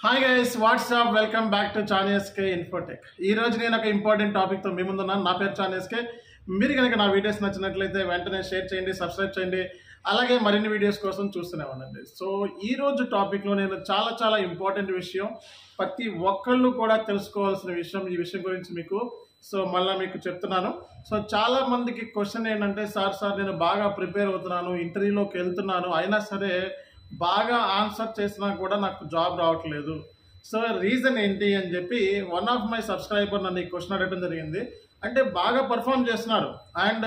Hi guys what's up welcome back to చానేస్కే Infotech. ఈ రోజు నేను ఒక ఇంపార్టెంట్ టాపిక్తో మీ ముందున్నాను. నా పేరు చానేస్కే. మీరు కనుక నా వీడియోస్ నచ్చినట్లయితే వెంటనే షేర్ చేయండి, సబ్స్క్రైబ్ చేయండి, అలాగే మరిన్ని వీడియోస్ కోసం చూస్తూనే ఉండండి. సో ఈ రోజు టాపిక్లో నేను చాలా ఇంపార్టెంట్ విషయం, ప్రతి ఒక్కళ్ళు కూడా తెలుసుకోవాల్సిన విషయం, ఈ విషయం గురించి మీకు మళ్ళీ మీకు చెప్తున్నాను. సో చాలా మందికి క్వశ్చన్ ఏంటంటే, సార్ నేను బాగా ప్రిపేర్ అవుతున్నాను, ఇంటర్వ్యూలోకి వెళ్తున్నాను, అయినా సరే బాగా ఆన్సర్ చేసినా కూడా నాకు జాబ్ రావట్లేదు. సో రీజన్ ఏంటి అని చెప్పి వన్ ఆఫ్ మై సబ్స్క్రైబర్ నన్ను ఈ క్వశ్చన్ అడగడం జరిగింది. అంటే బాగా పర్ఫామ్ చేస్తున్నారు అండ్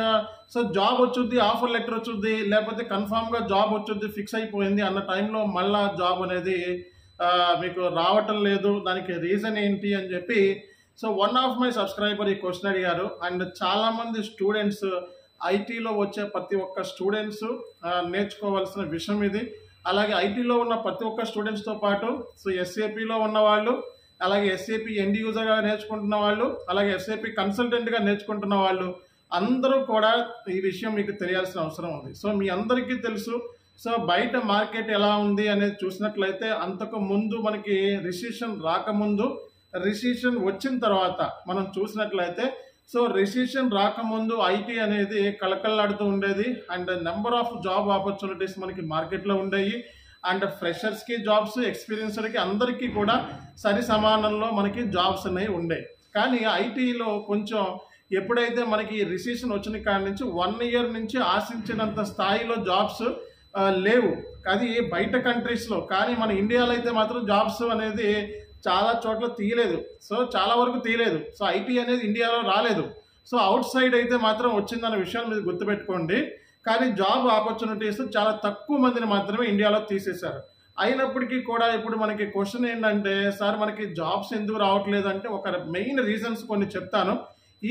సో జాబ్ వచ్చుద్ది, ఆఫర్ లెటర్ వచ్చుద్ది, లేకపోతే కన్ఫామ్గా జాబ్ వచ్చుద్ది, ఫిక్స్ అయిపోయింది అన్న టైంలో మళ్ళా జాబ్ అనేది మీకు రావటం లేదు. దానికి రీజన్ ఏంటి అని చెప్పి వన్ ఆఫ్ మై సబ్స్క్రైబర్ ఈ క్వశ్చన్ అడిగారు. అండ్ చాలామంది స్టూడెంట్స్, ఐటీలో వచ్చే ప్రతి ఒక్క స్టూడెంట్స్ నేర్చుకోవాల్సిన విషయం ఇది. అలాగే ఐటీలో ఉన్న ప్రతి ఒక్క స్టూడెంట్స్తో పాటు ఎస్ఏపిలో ఉన్న వాళ్ళు, అలాగే ఎస్ఏపి ఎండ్ యూజర్గా నేర్చుకుంటున్న వాళ్ళు, అలాగే ఎస్ఏపి కన్సల్టెంట్గా నేర్చుకుంటున్న వాళ్ళు అందరూ కూడా ఈ విషయం మీకు తెలియాల్సిన అవసరం ఉంది. సో మీ అందరికీ తెలుసు, బయట మార్కెట్ ఎలా ఉంది అనేది చూసినట్లయితే అంతకు ముందు మనకి రిసెషన్ రాకముందు, రిసెషన్ వచ్చిన తర్వాత మనం చూసినట్లయితే రిసెషన్ రాకముందు ఐటీ అనేది కళకళలాడుతూ ఉండేది. And number of job opportunities మనకి మార్కెట్లో ఉండేవి. అండ్ ఫ్రెషర్స్కి జాబ్స్, ఎక్స్పీరియన్స్డ్కి అందరికీ కూడా సరి సమానంలో మనకి జాబ్స్ అనేవి ఉండేవి. కానీ ఐటీలో కొంచెం ఎప్పుడైతే మనకి రిసెషన్ వచ్చిన కాడి నుంచి 1 ఇయర్ నుంచి ఆశించినంత స్థాయిలో జాబ్స్ లేవు. అది బయట కంట్రీస్లో. కానీ మన ఇండియాలో అయితే మాత్రం జాబ్స్ అనేది చాలా చోట్ల తీయలేదు. చాలా వరకు తీయలేదు. ఐటీ అనేది ఇండియాలో రాలేదు. అవుట్ సైడ్ అయితే మాత్రం వచ్చిందన్న విషయాన్ని మీరు గుర్తుపెట్టుకోండి. కానీ జాబ్ ఆపర్చునిటీస్ చాలా తక్కువ మందిని మాత్రమే ఇండియాలో తీసేశారు. అయినప్పటికీ కూడా ఇప్పుడు మనకి క్వశ్చన్ ఏంటంటే, సార్ మనకి జాబ్స్ ఎందుకు రావట్లేదు అంటే ఒక మెయిన్ రీజన్స్ కొన్ని చెప్తాను.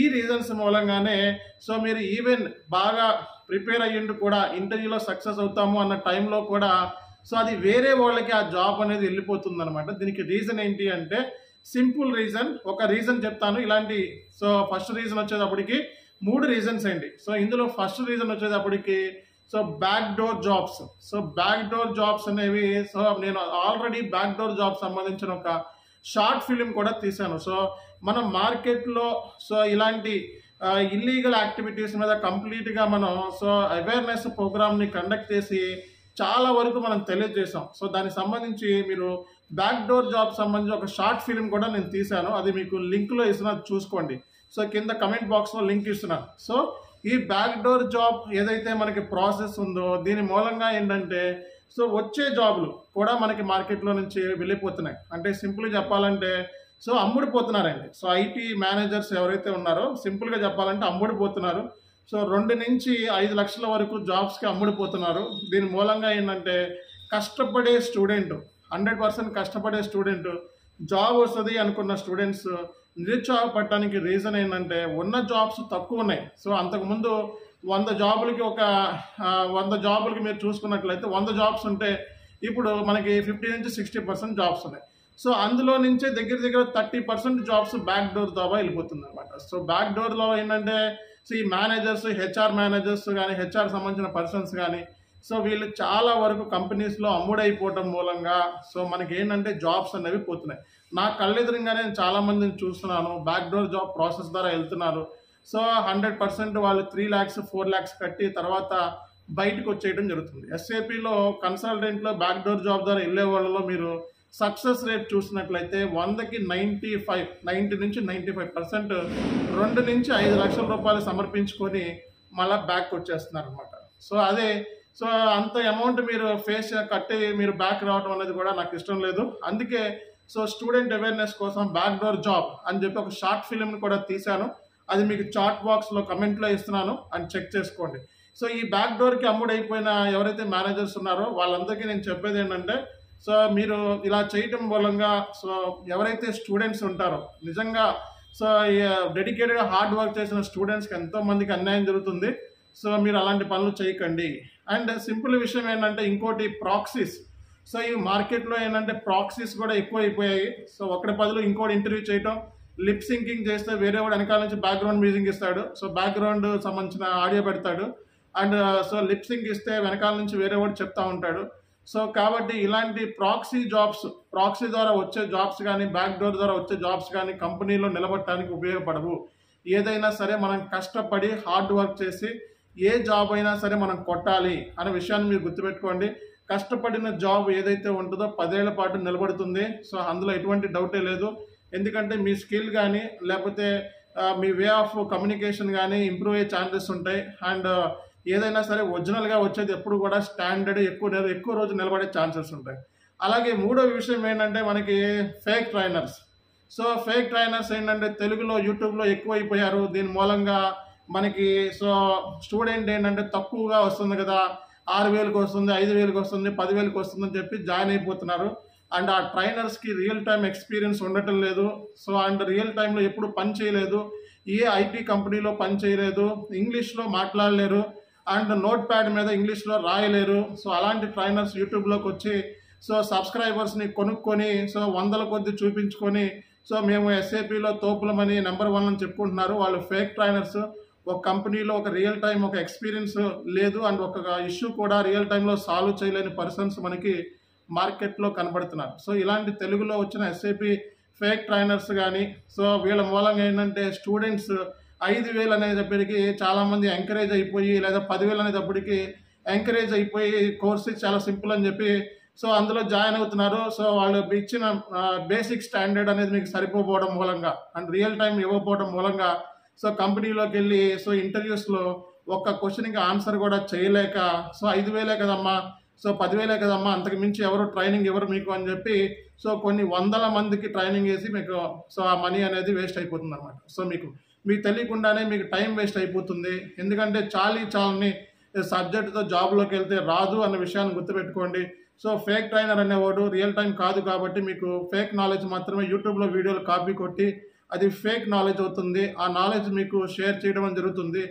ఈ రీజన్స్ మూలంగానే మీరు ఈవెన్ బాగా ప్రిపేర్ అయ్యిండు కూడా ఇంటర్వ్యూలో సక్సెస్ అవుతాము అన్న టైంలో కూడా అది వేరే వాళ్ళకి ఆ జాబ్ అనేది వెళ్ళిపోతుంది అనమాట. దీనికి రీజన్ ఏంటి అంటే సింపుల్ రీజన్, ఒక రీజన్ చెప్తాను. ఇలాంటి ఫస్ట్ రీజన్ వచ్చేటప్పటికి 3 రీజన్స్ అండి. ఇందులో ఫస్ట్ రీజన్ వచ్చేటప్పటికి back door jobs. Back door jobs అనేవి నేను ఆల్రెడీ బ్యాక్ డోర్ జాబ్ సంబంధించిన ఒక షార్ట్ ఫిలిం కూడా తీశాను. మన మార్కెట్లో ఇలాంటి ఇల్లీగల్ యాక్టివిటీస్ మీద కంప్లీట్గా మనం అవేర్నెస్ ప్రోగ్రామ్ని కండక్ట్ చేసి చాలా వరకు మనం తెలియజేసాం. దానికి సంబంధించి మీరు బ్యాక్ డోర్ జాబ్ సంబంధించి ఒక షార్ట్ ఫిలిం కూడా నేను తీశాను. అది మీకు లింక్లో ఇస్తున్నా, చూసుకోండి. కింద కమెంట్ బాక్స్లో లింక్ ఇస్తున్నాను. ఈ బ్యాక్ డోర్ జాబ్ ఏదైతే మనకి ప్రాసెస్ ఉందో దీని మూలంగా ఏంటంటే వచ్చే జాబ్లు కూడా మనకి మార్కెట్లో నుంచి వెళ్ళిపోతున్నాయి. అంటే సింపుల్గా చెప్పాలంటే అమ్ముడిపోతున్నారండి. ఐటీ మేనేజర్స్ ఎవరైతే ఉన్నారో సింపుల్గా చెప్పాలంటే అమ్ముడిపోతున్నారు. 2 నుంచి 5 లక్షల వరకు జాబ్స్కి అమ్ముడిపోతున్నారు. దీని మూలంగా ఏంటంటే కష్టపడే స్టూడెంట్, 100% కష్టపడే స్టూడెంట్, జాబ్ వస్తుంది అనుకున్న స్టూడెంట్స్ నిరుత్సాహపడటానికి రీజన్ ఏంటంటే ఉన్న జాబ్స్ తక్కువ ఉన్నాయి. అంతకుముందు 100 జాబులకి మీరు చూసుకున్నట్లయితే 100 జాబ్స్ ఉంటే ఇప్పుడు మనకి 50 నుంచి 60% జాబ్స్ ఉన్నాయి. అందులో నుంచే దగ్గర 30% జాబ్స్ బ్యాక్ డోర్ ద్వారా వెళ్ళిపోతుంది అనమాట. బ్యాక్ డోర్లో ఏంటంటే ఈ మేనేజర్స్, హెచ్ఆర్ మేనేజర్స్ కానీ, హెచ్ఆర్ సంబంధించిన పర్సన్స్ కానీ వీళ్ళు చాలా వరకు కంపెనీస్లో అమ్ముడైపోవటం మూలంగా మనకి ఏంటంటే జాబ్స్ అనేవి పోతున్నాయి. నా కళ్ళెదురుగానే నేను చాలామందిని చూస్తున్నాను, బ్యాక్ డోర్ జాబ్ ప్రాసెస్ ద్వారా వెళ్తున్నారు. 100% వాళ్ళు 3 lakhs 4 lakhs కట్టి తర్వాత బయటకు వచ్చేయడం జరుగుతుంది. ఎస్ఏపిలో కన్సల్టెంట్లో బ్యాక్ డోర్ జాబ్ ద్వారా వెళ్ళే వాళ్ళలో మీరు సక్సెస్ రేట్ చూసినట్లయితే 100కి 90 నుంచి 95% 2 నుంచి 5 లక్షల రూపాయలు సమర్పించుకొని మళ్ళీ బ్యాక్ వచ్చేస్తున్నారు అనమాట. అదే అంత అమౌంట్ మీరు కట్టి మీరు బ్యాక్ రావడం అనేది కూడా నాకు ఇష్టం లేదు. అందుకే స్టూడెంట్ అవేర్నెస్ కోసం బ్యాక్ డోర్ జాబ్ అని చెప్పి ఒక షార్ట్ ఫిలింని కూడా తీశాను. అది మీకు చాట్ బాక్స్లో కమెంట్లో ఇస్తున్నాను, అని చెక్ చేసుకోండి. ఈ బ్యాక్ డోర్కి అమ్ముడైపోయిన ఎవరైతే మేనేజర్స్ ఉన్నారో వాళ్ళందరికీ నేను చెప్పేది ఏంటంటే మీరు ఇలా చేయటం మూలంగా ఎవరైతే స్టూడెంట్స్ ఉంటారో నిజంగా డెడికేటెడ్గా హార్డ్ వర్క్ చేసిన స్టూడెంట్స్కి ఎంతోమందికి అన్యాయం జరుగుతుంది. మీరు అలాంటి పనులు చేయకండి. అండ్ సింపుల్ విషయం ఏంటంటే ఇంకోటి ప్రాక్సీస్. ఈ మార్కెట్లో ఏంటంటే ప్రాక్సీస్ కూడా ఎక్కువ అయిపోయాయి. ఒకటి బదులు ఇంకోటి ఇంటర్వ్యూ చేయటం, లిప్ సింకింగ్ చేస్తే వేరే వాడు వెనకాల నుంచి బ్యాక్గ్రౌండ్ మ్యూజిక్ ఇస్తాడు, బ్యాక్గ్రౌండ్ సంబంధించిన ఆడియో పెడతాడు. అండ్ లిప్ సింక్ ఇస్తే వెనకాల నుంచి వేరే వాడు చెప్తా ఉంటాడు. సో కాబట్టి ఇలాంటి ప్రాక్సీ ద్వారా వచ్చే జాబ్స్ కానీ బ్యాక్ డోర్ ద్వారా వచ్చే జాబ్స్ కానీ కంపెనీలో నిలబడటానికి ఉపయోగపడవు. ఏదైనా సరే మనం కష్టపడి హార్డ్ వర్క్ చేసి ఏ జాబ్ అయినా సరే మనం కొట్టాలి అనే విషయాన్ని మీరు గుర్తుపెట్టుకోండి. కష్టపడిన జాబ్ ఏదైతే ఉంటుందో 10 ఏళ్ల పాటు నిలబడుతుంది. సో అందులో ఎటువంటి డౌటే లేదు. ఎందుకంటే మీ స్కిల్ కానీ లేకపోతే మీ వే ఆఫ్ కమ్యూనికేషన్ కానీ ఇంప్రూవ్ అయ్యే ఛాన్సెస్ ఉంటాయి. అండ్ ఏదైనా సరే ఒరిజినల్గా వచ్చేది ఎప్పుడు కూడా స్టాండర్డ్ ఎక్కువ రోజు నిలబడే ఛాన్సెస్ ఉంటాయి. అలాగే మూడో విషయం ఏంటంటే మనకి fake trainers. So fake trainers ఏంటంటే తెలుగులో యూట్యూబ్లో ఎక్కువైపోయారు. దీని మూలంగా మనకి సో స్టూడెంట్ ఏంటంటే తక్కువగా వస్తుంది కదా, 6,000కి వస్తుంది, 5,000కి వస్తుంది, 10,000కి వస్తుంది అని చెప్పి జాయిన్ అయిపోతున్నారు. అండ్ ఆ ట్రైనర్స్కి రియల్ టైం ఎక్స్పీరియన్స్ ఉండటం లేదు. సో అండ్ రియల్ టైంలో ఎప్పుడు పని చేయలేదు, ఏ ఐటీ కంపెనీలో పని చేయలేదు, ఇంగ్లీష్లో మాట్లాడలేరు, అండ్ నోట్ ప్యాడ్ మీద ఇంగ్లీష్లో రాయలేరు. సో అలాంటి ట్రైనర్స్ యూట్యూబ్లోకి వచ్చి సో సబ్స్క్రైబర్స్ని కొనుక్కొని సో వందల కొద్ది చూపించుకొని సో మేము ఎస్ఏపీలో తోపులమని నెంబర్ 1 అని చెప్పుకుంటున్నారు. వాళ్ళు ఫేక్ ట్రైనర్స్. ఒక కంపెనీలో ఒక రియల్ టైం ఒక ఎక్స్పీరియన్స్ లేదు అండ్ ఒక ఇష్యూ కూడా రియల్ టైంలో సాల్వ్ చేయలేని పర్సన్స్ మనకి మార్కెట్లో కనబడుతున్నారు. సో ఇలాంటి తెలుగులో వచ్చిన ఎస్ఏపీ ఫేక్ ట్రైనర్స్ కానీ సో వీళ్ళ మూలంగా ఏంటంటే స్టూడెంట్స్ 5,000 అనేటప్పటికి చాలామంది ఎంకరేజ్ అయిపోయి, లేదా 10,000 అనేటప్పటికి ఎంకరేజ్ అయిపోయి కోర్సు చాలా సింపుల్ అని చెప్పి సో అందులో జాయిన్ అవుతున్నారు. సో వాళ్ళు ఇచ్చిన బేసిక్ స్టాండర్డ్ అనేది మీకు సరిపోవడం మూలంగా అండ్ రియల్ టైం ఇవ్వకపోవడం మూలంగా సో కంపెనీలోకి వెళ్ళి సో ఇంటర్వ్యూస్లో ఒక్క క్వశ్చన్కి ఆన్సర్ కూడా చేయలేక సో 5,000 కదమ్మా, సో 10,000 కదమ్మా, అంతకు మించి ఎవరు ట్రైనింగ్ ఇవ్వరు మీకు అని చెప్పి సో కొన్ని వందల మందికి ట్రైనింగ్ వేసి మీకు సో ఆ మనీ అనేది వేస్ట్ అయిపోతుంది అనమాట. సో మీకు తెలియకుండానే మీకు టైం వేస్ట్ అయిపోతుంది. ఎందుకంటే చాలని సబ్జెక్టుతో జాబ్లోకి వెళ్తే రాదు అన్న విషయాన్ని గుర్తుపెట్టుకోండి. సో ఫేక్ ట్రైనర్ అనేవాడు రియల్ టైం కాదు కాబట్టి మీకు ఫేక్ నాలెడ్జ్ మాత్రమే యూట్యూబ్లో వీడియోలు కాపీ కొట్టి అది ఫేక్ నాలెడ్జ్ అవుతుంది. ఆ నాలెడ్జ్ మీకు షేర్ చేయడం జరుగుతుంది.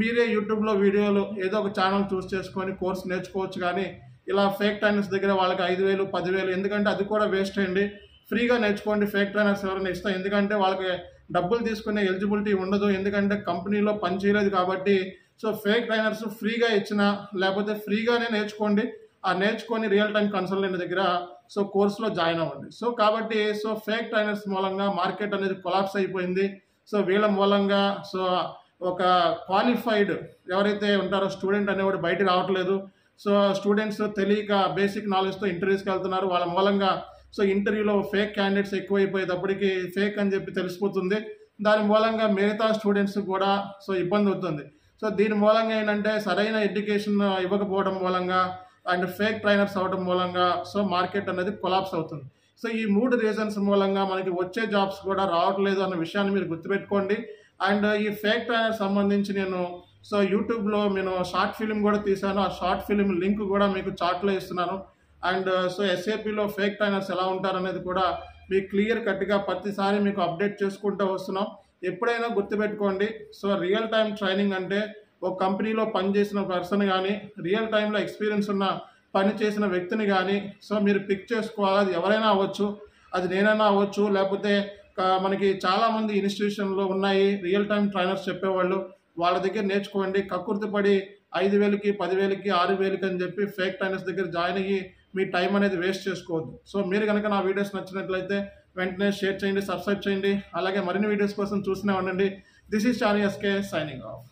మీరే యూట్యూబ్లో వీడియోలు ఏదో ఒక ఛానల్ చూస్ చేసుకొని కోర్స్ నేర్చుకోవచ్చు. కానీ ఇలా ఫేక్ ట్రైనర్స్ దగ్గర వాళ్ళకి 5,000, 10,000 ఎందుకంటే అది కూడా వేస్ట్ అయ్యండి. ఫ్రీగా నేర్చుకోండి. ఫేక్ ట్రైనర్స్ ఎవరైనా ఇస్తాం, ఎందుకంటే వాళ్ళకి డబ్బులు తీసుకునే ఎలిజిబిలిటీ ఉండదు, ఎందుకంటే కంపెనీలో పని చేయలేదు కాబట్టి. సో ఫేక్ ట్రైనర్స్ ఫ్రీగా ఇచ్చినా లేకపోతే ఫ్రీగానే నేర్చుకోండి. ఆ నేర్చుకొని రియల్ టైం కన్సల్టెంట్ దగ్గర సో కోర్సులో జాయిన్ అవ్వండి. సో కాబట్టి సో ఫేక్ ట్రైనర్స్ మూలంగా మార్కెట్ అనేది కొలాప్స్ అయిపోయింది. సో వీళ్ళ మూలంగా సో ఒక క్వాలిఫైడ్ ఎవరైతే ఉంటారో స్టూడెంట్ అనేవాడు బయట రావట్లేదు. సో స్టూడెంట్స్ తెలియక బేసిక్ నాలెడ్జ్తో ఇంటర్వ్యూస్కి వెళ్తున్నారు. వాళ్ళ మూలంగా సో ఇంటర్వ్యూలో ఫేక్ క్యాండిడేట్స్ ఎక్కువైపోయేటప్పటికి ఫేక్ అని చెప్పి తెలిసిపోతుంది. దాని మూలంగా మిగతా స్టూడెంట్స్ కూడా సో ఇబ్బంది అవుతుంది. సో దీని మూలంగా ఏంటంటే సరైన ఎడ్యుకేషన్ ఇవ్వకపోవడం మూలంగా అండ్ ఫేక్ ట్రైనర్స్ అవ్వడం మూలంగా సో మార్కెట్ అనేది కొలాప్స్ అవుతుంది. సో ఈ 3 రీజన్స్ మూలంగా మనకి వచ్చే జాబ్స్ కూడా రావట్లేదు అన్న విషయాన్ని మీరు గుర్తుపెట్టుకోండి. అండ్ ఈ ఫేక్ ట్రైనర్ సంబంధించి నేను సో యూట్యూబ్లో నేను షార్ట్ ఫిలిం కూడా తీశాను. ఆ షార్ట్ ఫిలిం లింక్ కూడా మీకు చాట్లో ఇస్తున్నాను. అండ్ సో ఎస్ఏపీలో ఫేక్ ట్రైనర్స్ ఎలా ఉంటారనేది కూడా మీకు క్లియర్ కట్గా ప్రతిసారి మీకు అప్డేట్ చేసుకుంటూ వస్తున్నాం. ఎప్పుడైనా గుర్తుపెట్టుకోండి, సో రియల్ టైం ట్రైనింగ్ అంటే ఒక కంపెనీలో పనిచేసిన పర్సన్ కానీ రియల్ టైంలో ఎక్స్పీరియన్స్ ఉన్న పని చేసిన వ్యక్తిని కానీ సో మీరు పిక్ చేసుకోవాలి. అది ఎవరైనా అవ్వచ్చు, అది నేనైనా అవ్వచ్చు, లేకపోతే మనకి చాలామంది ఇన్స్టిట్యూషన్లో ఉన్నాయి రియల్ టైం ట్రైనర్స్ చెప్పేవాళ్ళు. వాళ్ళ దగ్గర నేర్చుకోండి. కక్కుర్తిపడి 5,000కి, 10,000కి, 6,000కి అని చెప్పి ఫేక్ ట్రైనర్స్ దగ్గర జాయిన్ అయ్యి మీ టైం అనేది వేస్ట్ చేసుకోవద్దు. సో మీరు కనుక నా వీడియోస్ నచ్చినట్లయితే వెంటనే షేర్ చేయండి, సబ్స్క్రైబ్ చేయండి. అలాగే మరిన్ని వీడియోస్ కోసం చూస్తూనే ఉండండి. This is Chani SK signing of.